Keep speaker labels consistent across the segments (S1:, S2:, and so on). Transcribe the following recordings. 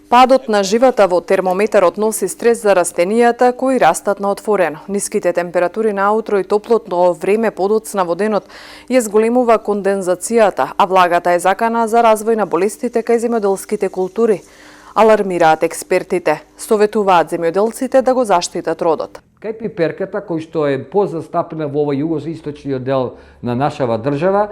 S1: Падот на живата во термометарот носи стрес за растенијата кои растат на отворено. Ниските температури наутро и топлото време подоцна во денот ја зголемува кондензацијата, а влагата е закана за развој на болестите кај земјоделските култури. Алармираат експертите. Советуваат земјоделците да го заштитат родот.
S2: Кај пиперката, кој што е позастапена во овој југоисточниот дел на нашава држава,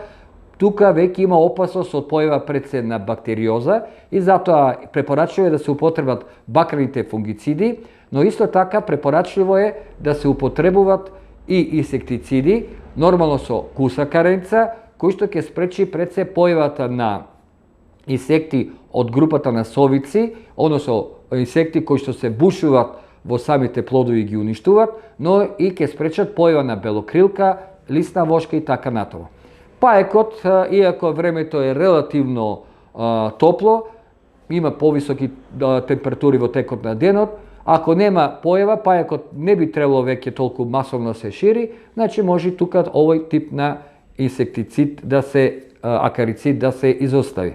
S2: тука веќе има опасност од појава пред се на бактериоза и затоа препорачливо е да се употребат бакрените фунгициди, но исто така препорачливо е да се употребуваат и инсектициди, нормално со куса каренца, кој што ќе спречи пред се појавата на инсекти од групата на совици, односно инсекти кои што се бушуваат во самите плодови и ги уништуваат, но и ќе спречат појава на белокрилка, лисна вошка и така натаму. Паекот, иако времето е релативно топло, има повисоки температури во текот на денот, ако нема појава, паекот не би требало веќе толку масовно се шири, значи може тука овој тип на инсектицид акарицид да се изостави.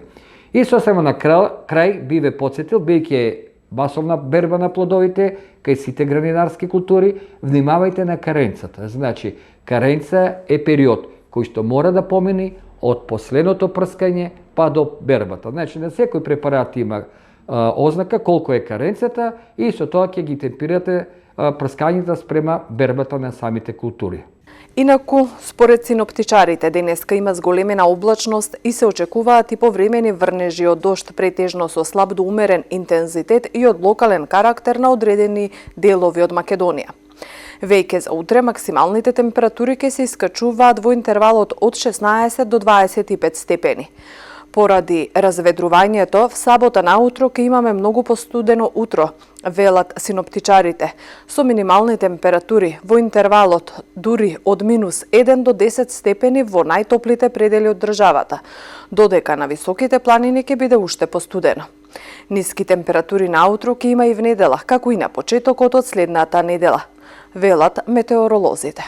S2: И сосема на крај би ве подсетил, бидејќи масовна берба на плодовите кај сите гранинарски култури, внимавајте на каренцата. Значи, каренца е период кој што мора да помини од последното прскање па до бербата. Значи, на секој препарат има ознака колку е каренцата и со тоа ќе ги темпирате прскањата спрема бербата на самите култури.
S1: Инаку, според синоптичарите, денеска има зголемена облачност и се очекуваат и повремени врнежи од дожд, претежно со слаб до умерен интензитет и од локален карактер на одредени делови од Македонија. Веќе за утре максималните температури ќе се искачуваат во интервалот од 16 до 25 степени. Поради разведрувањето, в сабота наутро ќе имаме многу постудено утро, велат синоптичарите, со минимални температури во интервалот дури од -1 до 10 степени во најтоплите предели од државата, додека на високите планини ќе биде уште постудено. Ниски температури наутро ќе има и в недела, како и на почетокот од следната недела, велат метеоролозите.